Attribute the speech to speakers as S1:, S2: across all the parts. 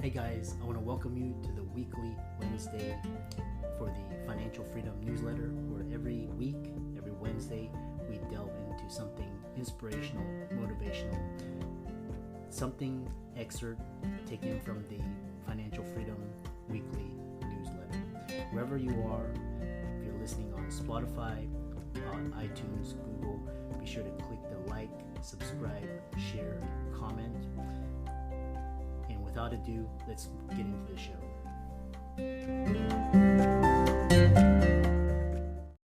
S1: Hey guys, I want to welcome you to the weekly Wednesday for the Financial Freedom newsletter, where every week, every Wednesday, we delve into something inspirational, motivational, something excerpt taken from the Financial Freedom weekly newsletter. Wherever you are, if you're listening on Spotify, on iTunes, Google, be sure to click the like, subscribe, share, comment. And without ado, let's get into the show.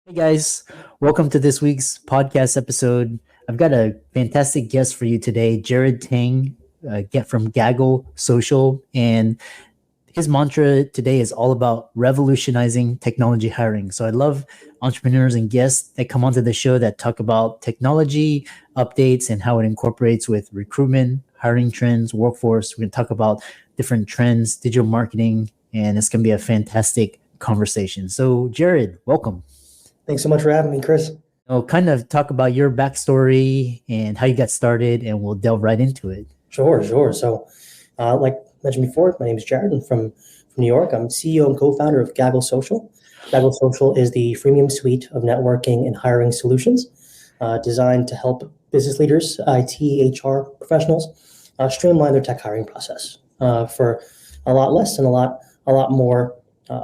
S1: Hey guys, welcome to this week's podcast episode. I've got a fantastic guest for you today, Jared Tang, from Gaggle Social, and his mantra today is all about revolutionizing technology hiring. So I love entrepreneurs and guests that come onto the show that talk about technology updates and how it incorporates with recruitment, hiring trends, workforce. We're going to talk about different trends, digital marketing, and it's going to be a fantastic conversation. So Jared, welcome.
S2: Thanks so much for having me, Chris.
S1: I'll kind of talk about your backstory and how you got started, and we'll delve right into it.
S2: Sure. So like mentioned before, my name is Jared. I'm from New York. I'm CEO and co-founder of Gaggle Social. Gaggle Social is the freemium suite of networking and hiring solutions designed to help business leaders, IT, HR professionals streamline their tech hiring process for a lot less and a lot more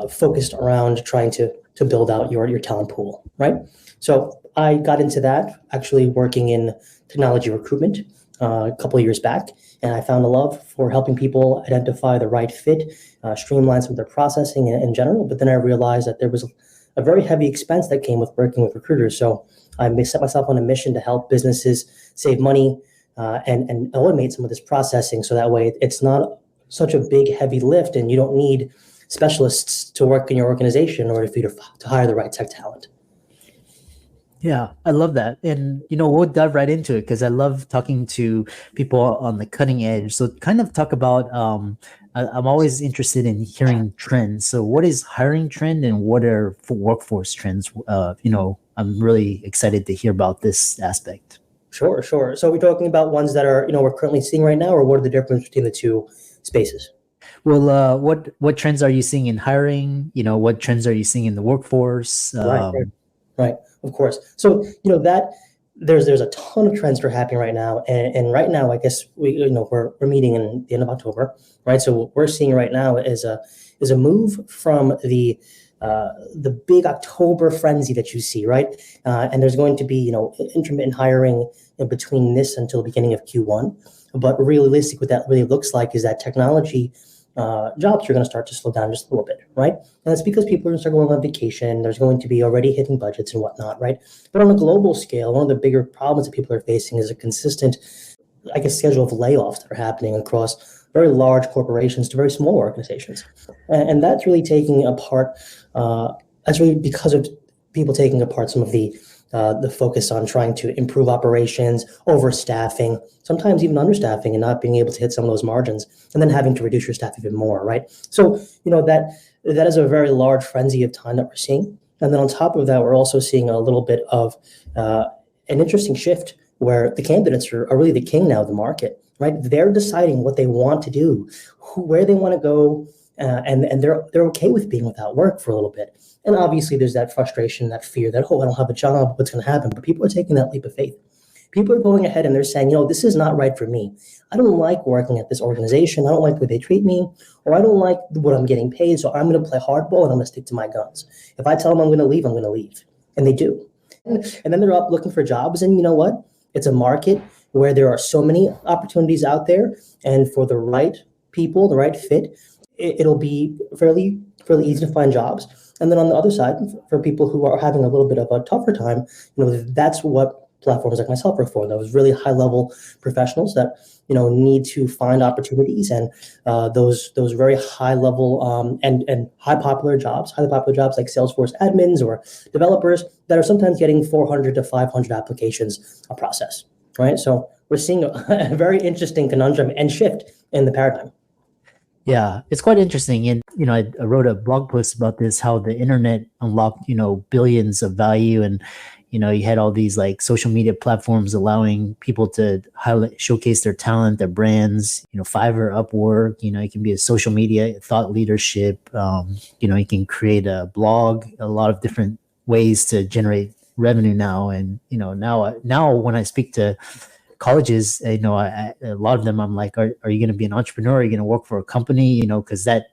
S2: focused around trying to build out your talent pool, right? So I got into that actually working in technology recruitment a couple of years back, and I found a love for helping people identify the right fit, streamline some of their processing in general. But then I realized that there was a very heavy expense that came with working with recruiters. So I set myself on a mission to help businesses save money and automate some of this processing, so that way it's not such a big, heavy lift, and you don't need specialists to work in your organization in order for you to hire the right tech talent.
S1: Yeah, I love that. And, we'll dive right into it because I love talking to people on the cutting edge. So kind of talk about, I'm always interested in hearing trends. So what is hiring trend and what are workforce trends? I'm really excited to hear about this aspect.
S2: Sure. So we're talking about ones that are, we're currently seeing right now, or what are the difference between the two spaces?
S1: Well, what trends are you seeing in hiring? What trends are you seeing in the workforce?
S2: Right. Of course. So, that there's a ton of trends that are happening right now. And right now, I guess we're meeting in the end of October, right? So what we're seeing right now is a move from the big October frenzy that you see, right? And there's going to be, intermittent hiring in between this until the beginning of Q1. But realistic, what that really looks like is that technology jobs are going to start to slow down just a little bit, right? And that's because people are going to start going on vacation. There's going to be already hitting budgets and whatnot, right? But on a global scale, one of the bigger problems that people are facing is a consistent, schedule of layoffs that are happening across very large corporations to very small organizations. And that's really taking apart, that's really because of people taking apart some of the focus on trying to improve operations, overstaffing, sometimes even understaffing, and not being able to hit some of those margins, and then having to reduce your staff even more, right? So, that is a very large frenzy of time that we're seeing. And then on top of that, we're also seeing a little bit of an interesting shift where the candidates are really the king now of the market, right? They're deciding what they want to do, where they want to go, and they're okay with being without work for a little bit. And obviously there's that frustration, that fear that, I don't have a job, what's going to happen? But people are taking that leap of faith. People are going ahead and they're saying, this is not right for me. I don't like working at this organization. I don't like the way they treat me, or I don't like what I'm getting paid. So I'm going to play hardball and I'm going to stick to my guns. If I tell them I'm going to leave, I'm going to leave. And they do. And then they're up looking for jobs. And you know what? It's a market where there are so many opportunities out there. And for the right people, the right fit, it'll be fairly easy to find jobs. And then on the other side, for people who are having a little bit of a tougher time, that's what platforms like myself are for. Those really high-level professionals that need to find opportunities, and those very high-level and highly popular jobs like Salesforce admins or developers that are sometimes getting 400 to 500 applications a process, right? So we're seeing a very interesting conundrum and shift in the paradigm.
S1: Yeah, it's quite interesting. And, I wrote a blog post about this, how the internet unlocked, billions of value. And, you had all these like social media platforms allowing people to showcase their talent, their brands, Fiverr, Upwork, it can be a social media, thought leadership. You can create a blog, a lot of different ways to generate revenue now. And, now when I speak to colleges, a lot of them, I'm like, are you going to be an entrepreneur? Are you going to work for a company? Because that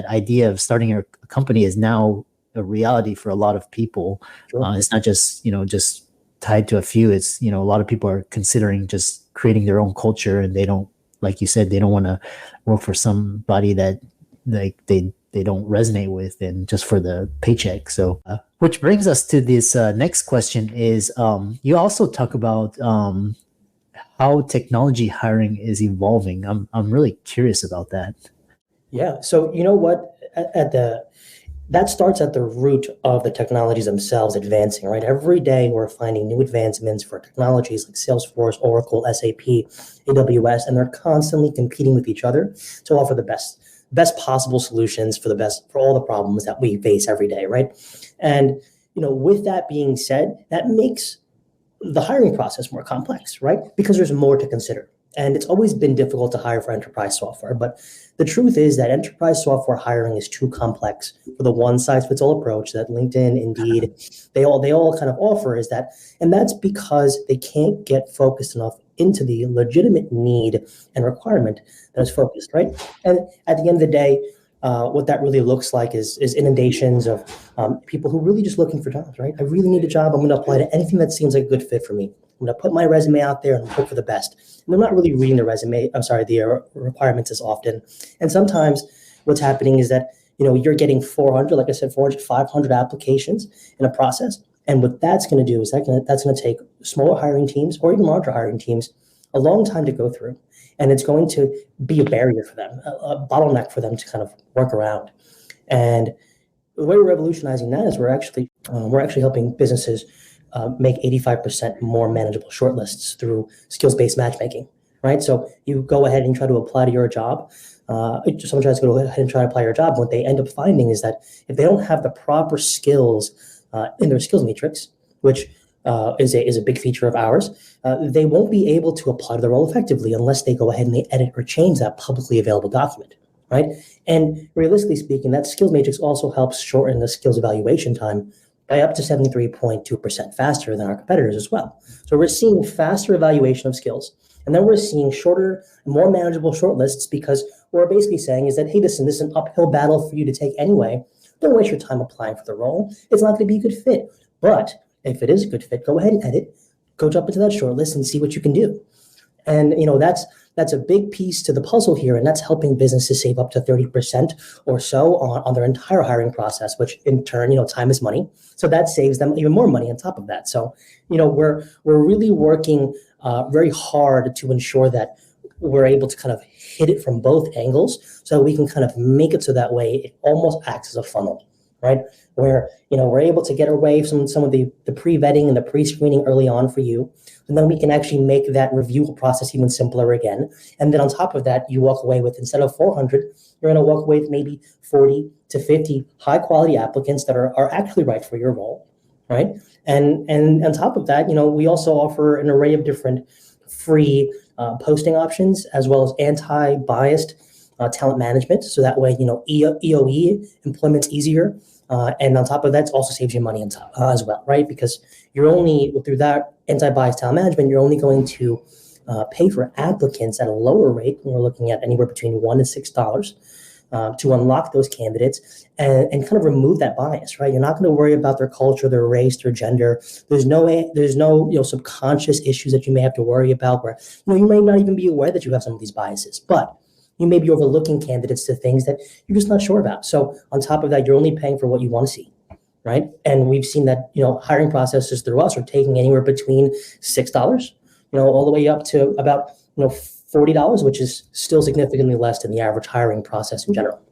S1: idea of starting a company is now a reality for a lot of people.
S2: Sure.
S1: It's not just tied to a few. It's a lot of people are considering just creating their own culture, and they don't, like you said, they don't want to work for somebody that like they don't resonate with, and just for the paycheck. So which brings us to this next question is you also talk about how technology hiring is evolving. I'm really curious about that.
S2: Yeah. So you know what? That starts at the root of the technologies themselves advancing, right? Every day we're finding new advancements for technologies like Salesforce, Oracle, SAP, AWS, and they're constantly competing with each other to offer the best possible solutions for all the problems that we face every day, right? And with that being said, that makes the hiring process more complex, right? Because there's more to consider. And it's always been difficult to hire for enterprise software. But the truth is that enterprise software hiring is too complex for the one-size-fits-all approach that LinkedIn, Indeed, they all kind of offer is that. And that's because they can't get focused enough into the legitimate need and requirement that is focused, right? And at the end of the day, what that really looks like is inundations of people who are really just looking for jobs, right? I really need a job. I'm going to apply to anything that seems like a good fit for me. I'm going to put my resume out there and hope for the best. And I'm not really reading the requirements as often. And sometimes what's happening is that, you're getting 400, like I said, 400, 500 applications in a process. And what that's going to do is that's going to take smaller hiring teams or even larger hiring teams a long time to go through. And it's going to be a barrier for them, a bottleneck for them to kind of work around. And the way we're revolutionizing that is we're actually helping businesses make 85% more manageable shortlists through skills-based matchmaking, right? So you go ahead and try to apply to your job. Someone tries to go ahead and try to apply your job. What they end up finding is that if they don't have the proper skills in their skills matrix, which is a big feature of ours, they won't be able to apply to the role effectively unless they go ahead and they edit or change that publicly available document, right? And realistically speaking, that skills matrix also helps shorten the skills evaluation time by up to 73.2% faster than our competitors as well. So we're seeing faster evaluation of skills. And then we're seeing shorter, more manageable shortlists because what we're basically saying is that, hey, listen, this is an uphill battle for you to take anyway. Don't waste your time applying for the role. It's not going to be a good fit. But if it is a good fit, go ahead and edit, go jump into that shortlist and see what you can do. And that's a big piece to the puzzle here, and that's helping businesses save up to 30% or so on their entire hiring process, which in turn, time is money. So that saves them even more money on top of that. So, we're really working very hard to ensure that we're able to kind of hit it from both angles so we can kind of make it so that way it almost acts as a funnel, right? Where, we're able to get away from some of the pre-vetting and the pre-screening early on for you. And then we can actually make that review process even simpler again. And then on top of that, you walk away with, instead of 400, you're going to walk away with maybe 40 to 50 high quality applicants that are actually right for your role, right? And on top of that, we also offer an array of different free posting options as well as anti-biased talent management. So that way, EOE, employment's easier. And on top of that, it also saves you money as well, right? Because you're only, through that anti-bias talent management, you're only going to pay for applicants at a lower rate. We're looking at anywhere between $1 and $6 to unlock those candidates and kind of remove that bias, right? You're not going to worry about their culture, their race, their gender. There's no subconscious issues that you may have to worry about where you may not even be aware that you have some of these biases, but you may be overlooking candidates to things that you're just not sure about. So on top of that, you're only paying for what you want to see, right? And we've seen that, hiring processes through us are taking anywhere between $6, all the way up to about, $40, which is still significantly less than the average hiring process in general.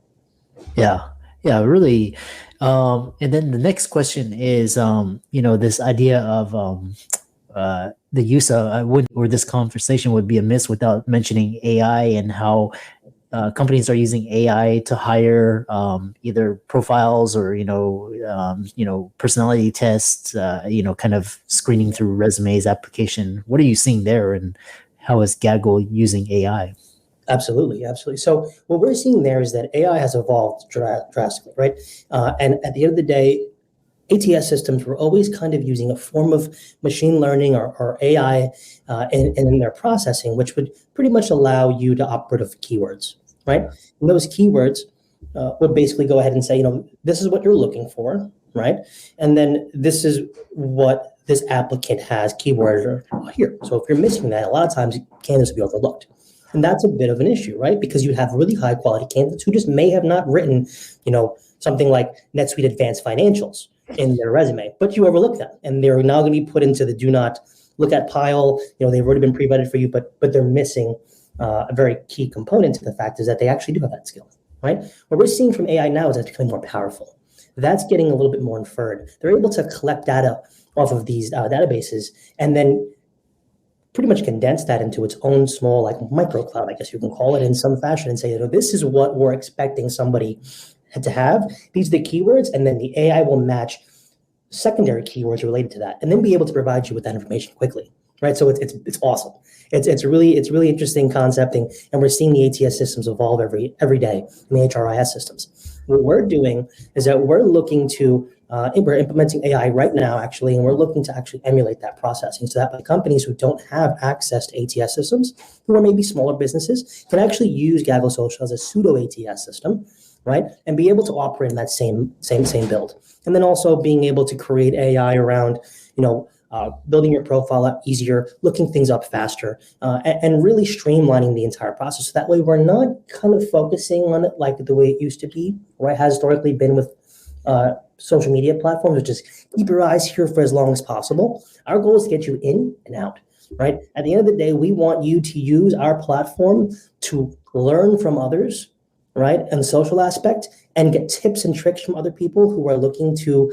S1: Yeah, really. And then the next question is, this idea of the use of, this conversation would be amiss without mentioning AI and how companies are using AI to hire either profiles or personality tests, kind of screening through resumes, application. What are you seeing there, and how is Gaggle using AI?
S2: Absolutely, absolutely. So what we're seeing there is that AI has evolved drastically, right? And at the end of the day, ATS systems were always kind of using a form of machine learning or AI in their processing, which would pretty much allow you to operate with keywords, right? And those keywords would basically go ahead and say, this is what you're looking for, right? And then this is what this applicant has keyword here. So if you're missing that, a lot of times candidates will be overlooked. And that's a bit of an issue, right? Because you have really high quality candidates who just may have not written, something like NetSuite Advanced Financials in their resume, but you overlook them, and they're now going to be put into the do not look at pile. They've already been pre-vetted for you, but they're missing a very key component to the fact is that they actually do have that skill, right? What we're seeing from AI now is it's becoming more powerful. That's getting a little bit more inferred. They're able to collect data off of these databases and then pretty much condense that into its own small, like micro cloud, I guess you can call it in some fashion, and say, this is what we're expecting somebody to have. These are the keywords, and then the AI will match secondary keywords related to that, and then be able to provide you with that information quickly, right? So it's awesome. It's really interesting concepting, and we're seeing the ATS systems evolve every day in the HRIS systems. What we're doing is that we're looking to we're implementing AI right now, actually, and we're looking to actually emulate that processing so that the companies who don't have access to ATS systems, who are maybe smaller businesses, can actually use Gaggle Social as a pseudo ATS system, right? And be able to operate in that same build. And then also being able to create AI around, building your profile up easier, looking things up faster, and really streamlining the entire process. So that way we're not kind of focusing on it like the way it used to be, or it has historically been with social media platforms, which is keep your eyes here for as long as possible. Our goal is to get you in and out, right? At the end of the day, we want you to use our platform to learn from others, right? And the social aspect, and get tips and tricks from other people who are looking to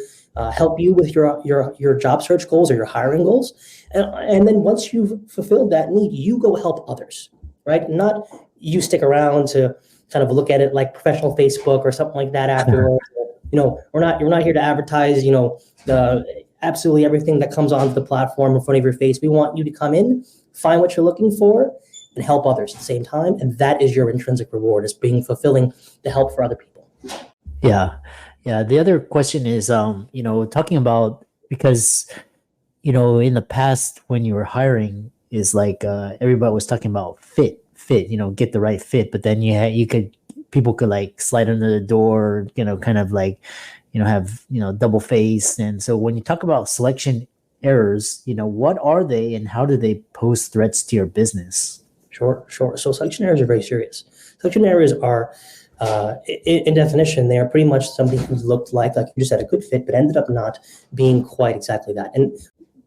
S2: help you with your job search goals or your hiring goals. And then once you've fulfilled that need, you go help others, right? Not you stick around to kind of look at it like professional Facebook or something like that afterwards. You're not here to advertise, absolutely everything that comes onto the platform in front of your face. We want you to come in, find what you're looking for, and help others at the same time. And that is your intrinsic reward, is being fulfilling the help for other people.
S1: Yeah. The other question is, talking about, because, in the past when you were hiring is like, everybody was talking about fit, get the right fit. But then people could like slide under the door, kind of like, have, double face. And so when you talk about selection errors, what are they and how do they pose threats to your business?
S2: Sure. So selection errors are very serious. Selection errors are, in definition, they are pretty much somebody who looked like you just said, a good fit, but ended up not being quite exactly that. And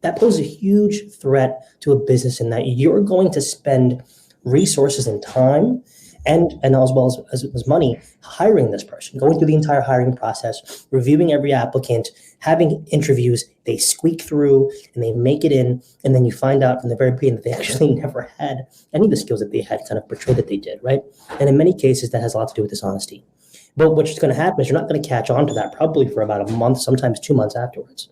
S2: that poses a huge threat to a business in that you're going to spend resources and time and as well as money hiring this person, going through the entire hiring process, reviewing every applicant, having interviews, they squeak through and they make it in, and then you find out from the very beginning that they actually never had any of the skills that they had kind of portrayed that they did, right? And in many cases, that has a lot to do with dishonesty. But what's going to happen is you're not going to catch on to that probably for about a month, sometimes 2 months afterwards.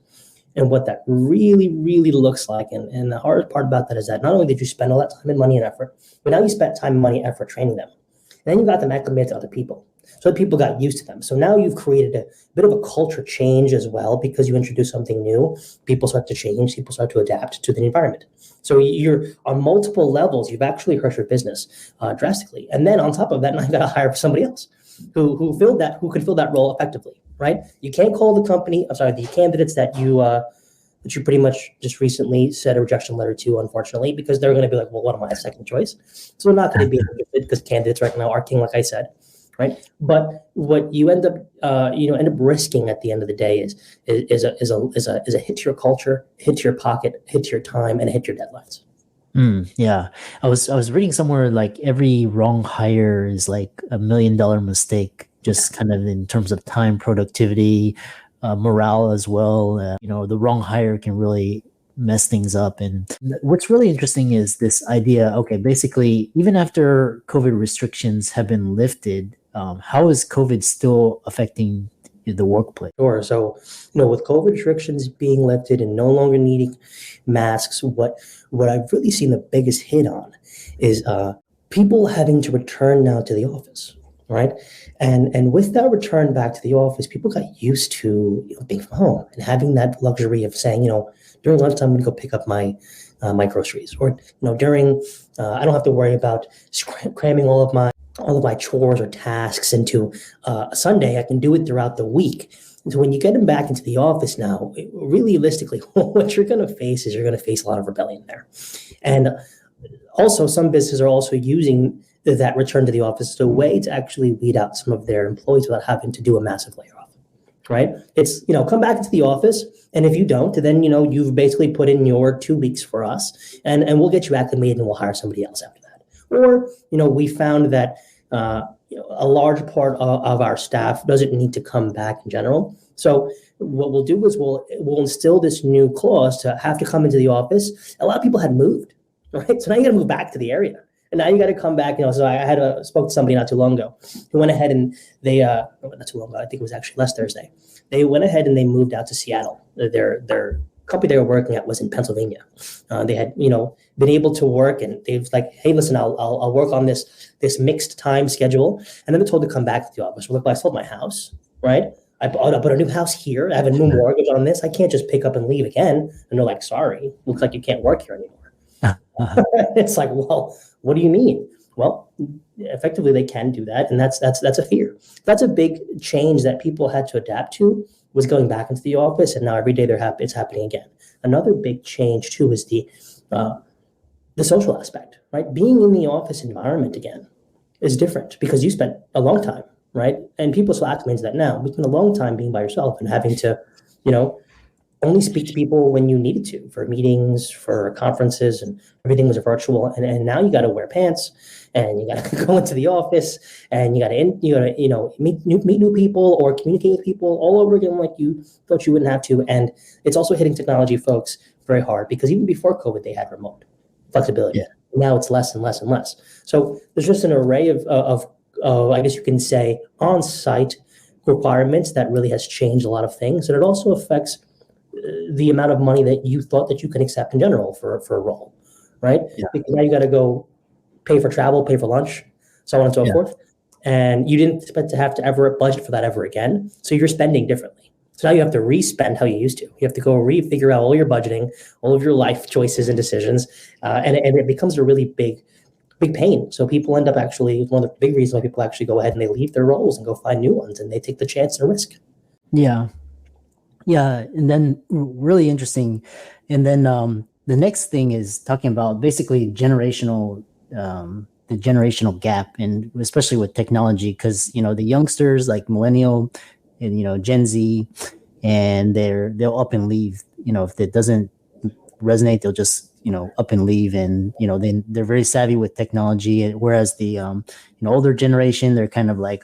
S2: And what that really, really looks like, and the hardest part about that is that not only did you spend all that time and money and effort, but now you spent time, money, effort training them. And then you got them acclimated to other people. So people got used to them. So now you've created a bit of a culture change as well, because you introduce something new. People start to change. People start to adapt to the environment. So you're on multiple levels. You've actually hurt your business drastically. And then on top of that, now you got to hire somebody else who could fill that role effectively, right? You can't call the candidates that you pretty much just recently sent a rejection letter to, unfortunately, because they're going to be like, well, what am I, a second choice? So they're not going to be good because candidates right now are king, like I said, right? But what you end up risking at the end of the day is a hit to your culture, hit to your pocket, hit to your time, and hit your deadlines.
S1: Yeah, I was reading somewhere like every wrong hire is like $1 million mistake, just kind of in terms of time, productivity, morale as well. The wrong hire can really mess things up. And what's really interesting is this idea, okay, basically, even after COVID restrictions have been lifted, how is COVID still affecting the workplace?
S2: Sure. So, with COVID restrictions being lifted and no longer needing masks, what I've really seen the biggest hit on is people having to return now to the office, right? And with that return back to the office, people got used to being from home and having that luxury of saying, during lunchtime, I'm going to go pick up my my groceries, or during I don't have to worry about cramming all of my chores or tasks into a Sunday. I can do it throughout the week. And so when you get them back into the office now, realistically, what you're going to face is you're going to face a lot of rebellion there. And also, some businesses are also using that return to the office as a way to actually weed out some of their employees without having to do a massive layoff, right? It's, come back into the office, and if you don't, then, you've basically put in your 2 weeks for us, and we'll get you acclimated and we'll hire somebody else after that. Or, we found that a large part of our staff doesn't need to come back in general. So what we'll do is we'll instill this new clause to have to come into the office. A lot of people had moved, right? So now you got to move back to the area. And now you got to come back. So I spoke to somebody not too long ago who went ahead and they, not too long ago, I think it was actually last Thursday. They went ahead and they moved out to Seattle. Their company they were working at was in Pennsylvania. They had, been able to work, and they've like, hey, listen, I'll work on this mixed time schedule. And then they're told to come back to the office. Well, look, I sold my house, right? I bought a new house here. I have a new mortgage on this. I can't just pick up and leave again. And they're like, sorry, looks like you can't work here anymore. It's like, well, what do you mean? Well, effectively they can do that, and that's a fear. That's a big change that people had to adapt to, was going back into the office, and now every day it's happening again. Another big change too is the social aspect, right? Being in the office environment again is different because you spent a long time, right? And people still acclimate to that now. We spent a long time being by yourself and having to, only speak to people when you needed to, for meetings, for conferences, and everything was virtual. And now you got to wear pants, and you got to go into the office, and you got to meet new people or communicate with people all over again like you thought you wouldn't have to. And it's also hitting technology folks very hard because even before COVID, they had remote flexibility. Yeah. Now it's less and less and less. So there's just an array of I guess you can say, on-site requirements that really has changed a lot of things, and it also affects the amount of money that you thought that you can accept in general for a role, right? Yeah. Because now you got to go pay for travel, pay for lunch, so on and so forth. And you didn't expect to have to ever budget for that ever again. So you're spending differently. So now you have to re-spend how you used to. You have to go re-figure out all your budgeting, all of your life choices and decisions. And it becomes a really big pain. So people end up actually, one of the big reasons why people actually go ahead and they leave their roles and go find new ones, and they take the chance and risk.
S1: Yeah. Yeah, and then really interesting. And then the next thing is talking about basically the generational gap, and especially with technology, because the youngsters like millennial and Gen Z, and they'll up and leave. If it doesn't resonate, they'll just up and leave, and they're very savvy with technology, whereas the older generation, they're kind of like,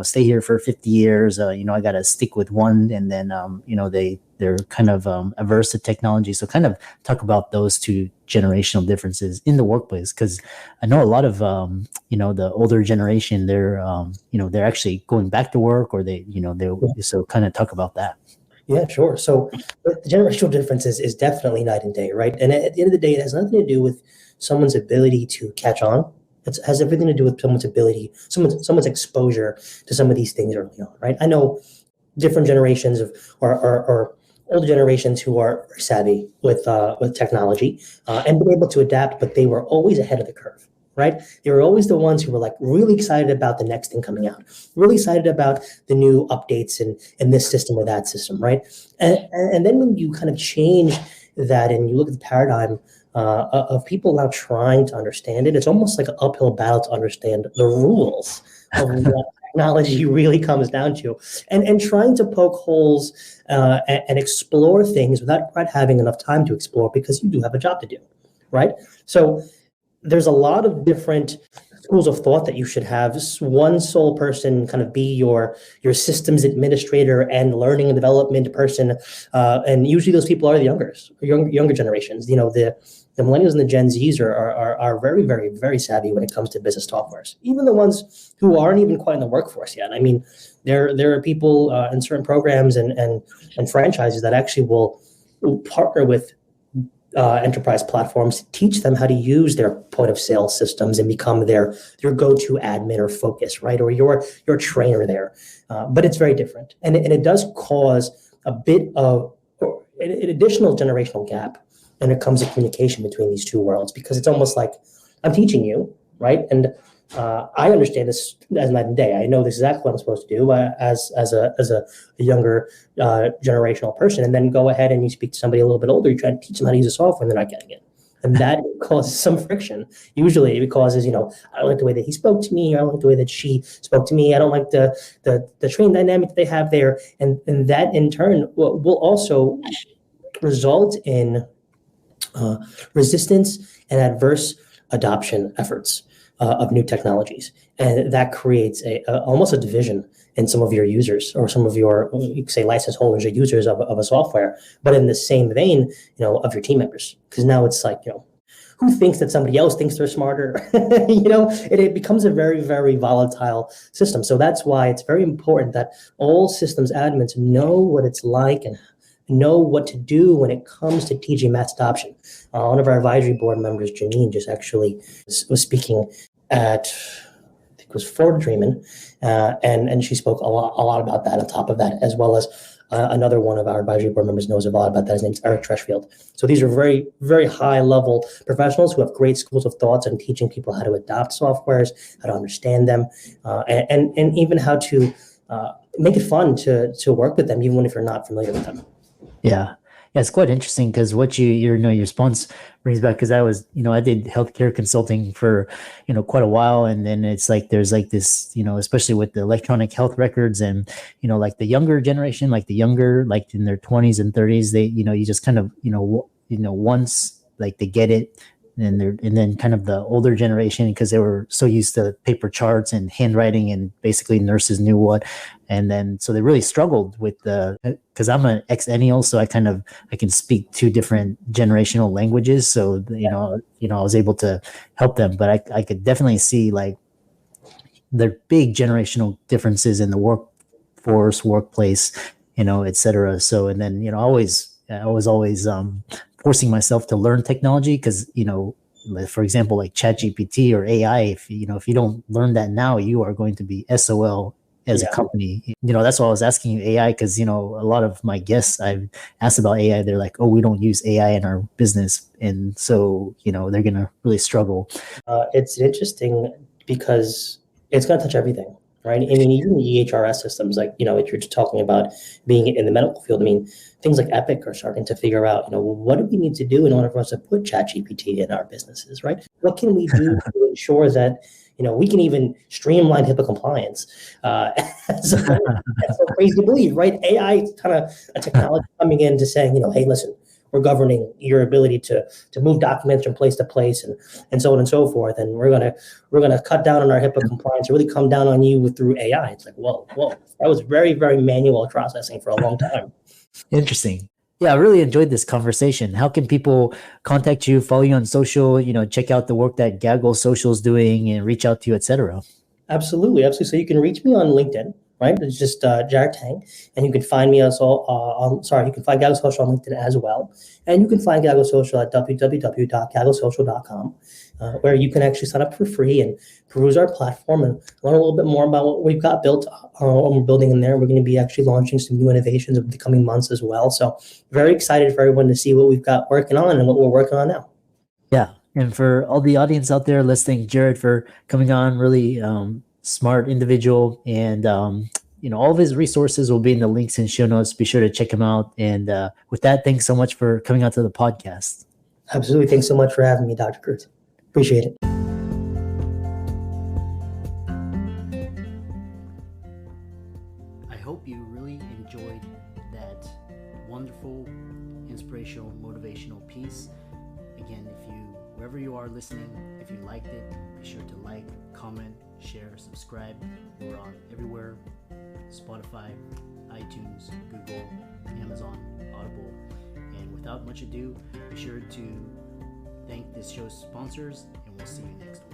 S1: stay here for 50 years, I gotta stick with one, and then they're kind of averse to technology. So kind of talk about those two generational differences in the workplace, because I know a lot of the older generation, they're actually going back to work, or so kind of talk about that.
S2: Yeah, sure. So the generational difference is definitely night and day, right? And at the end of the day, it has nothing to do with someone's ability to catch on. It has everything to do with someone's someone's exposure to some of these things early on, right? I know different generations or older generations who are savvy with technology and been able to adapt, but they were always ahead of the curve. Right? They were always the ones who were like really excited about the next thing coming out, really excited about the new updates in this system or that system, right? And then when you kind of change that and you look at the paradigm of people now trying to understand it, it's almost like an uphill battle to understand the rules of what technology really comes down to, and trying to poke holes and explore things without quite having enough time to explore, because you do have a job to do, right? So there's a lot of different schools of thought that you should have one sole person kind of be your systems administrator and learning and development person, and usually those people are the younger generations. The millennials and the Gen Zs are very, very, very savvy when it comes to business softwares. Even the ones who aren't even quite in the workforce yet. I mean, there are people in certain programs and franchises that actually will partner with enterprise platforms to teach them how to use their point of sale systems and become their go-to admin or focus, right? Or your trainer there. But it's very different. And it does cause a bit of an additional generational gap when it comes to communication between these two worlds, because it's almost like I'm teaching you, right? And I understand this as night and day. I know this is exactly what I'm supposed to do as a younger generational person, and then go ahead and you speak to somebody a little bit older. You try to teach them how to use the software, and they're not getting it, and that causes some friction. Usually, it causes I don't like the way that he spoke to me, or I don't like the way that she spoke to me. I don't like the training dynamic that they have there, and that in turn will also result in resistance and adverse adoption efforts of new technologies, and that creates almost a division in some of your users or some of your, you could say, license holders or users of a software. But in the same vein, of your team members, because now it's like, who thinks that somebody else thinks they're smarter? It becomes a very, very volatile system. So that's why it's very important that all systems admins know what it's like and know what to do when it comes to teaching mass adoption. One of our advisory board members, Janine, just actually was speaking at, I think it was Florida Dreamin', and she spoke a lot about that on top of that, as well as another one of our advisory board members knows a lot about that. His name's Eric Treshfield. So these are very, very high level professionals who have great schools of thoughts on teaching people how to adopt softwares, how to understand them, and even how to make it fun to work with them, even if you're not familiar with them.
S1: Yeah. Yeah, it's quite interesting because what your response brings back, because I did healthcare consulting for, quite a while. And then it's like, there's like this, especially with the electronic health records and, like the younger generation, like the younger, like in their 20s and 30s, they, you just kind of, once like they get it, and then kind of the older generation, because they were so used to paper charts and handwriting, and basically nurses knew what, and then so they really struggled with because I'm an ex-ennial, so I can speak two different generational languages, so I was able to help them, but I could definitely see like the big generational differences in the workplace, et cetera. So, and then I was always forcing myself to learn technology, because for example, like ChatGPT or AI, if you don't learn that now, you are going to be SOL as a company. That's why I was asking you AI, because a lot of my guests I've asked about AI, they're like, oh, we don't use AI in our business, and so they're gonna really struggle.
S2: It's interesting because it's going to touch everything, right? I mean, even the EHRS systems, like, if you're talking about being in the medical field, I mean, things like Epic are starting to figure out, what do we need to do in order for us to put ChatGPT in our businesses, right? What can we do to ensure that, we can even streamline HIPAA compliance? That's so crazy to believe, right? AI is kind of a technology coming in to saying, hey, listen, we're governing your ability to move documents from place to place and so on and so forth. And we're gonna cut down on our HIPAA compliance, really come down on you through AI. It's like, whoa, that was very, very manual processing for a long time.
S1: Interesting. Yeah, I really enjoyed this conversation. How can people contact you, follow you on social, check out the work that Gaggle Social is doing, and reach out to you, etc.?
S2: Absolutely. So you can reach me on LinkedIn, right? It's just Jared Tang, and you can find me also you can find Gaggle Social on LinkedIn as well, and you can find Gaggle Social at www.gagglesocial.com, where you can actually sign up for free and peruse our platform and learn a little bit more about what we've got built, what we're building in there. We're going to be actually launching some new innovations over the coming months as well. So very excited for everyone to see what we've got working on and what we're working on now.
S1: Yeah. And for all the audience out there, let's thank Jared for coming on. Really smart individual, and all of his resources will be in the links and show notes. Be sure to check him out. And with that, thanks so much for coming out to the podcast.
S2: Absolutely. Thanks so much for having me, Dr. Kurtz. Appreciate it.
S1: I hope you really enjoyed that wonderful, inspirational, motivational piece. Again, if you wherever you are listening, if you liked it, be sure to like, comment, share, subscribe. We're on everywhere: Spotify, iTunes, Google, Amazon, Audible. And without much ado, be sure to thank this show's sponsors, and we'll see you next week.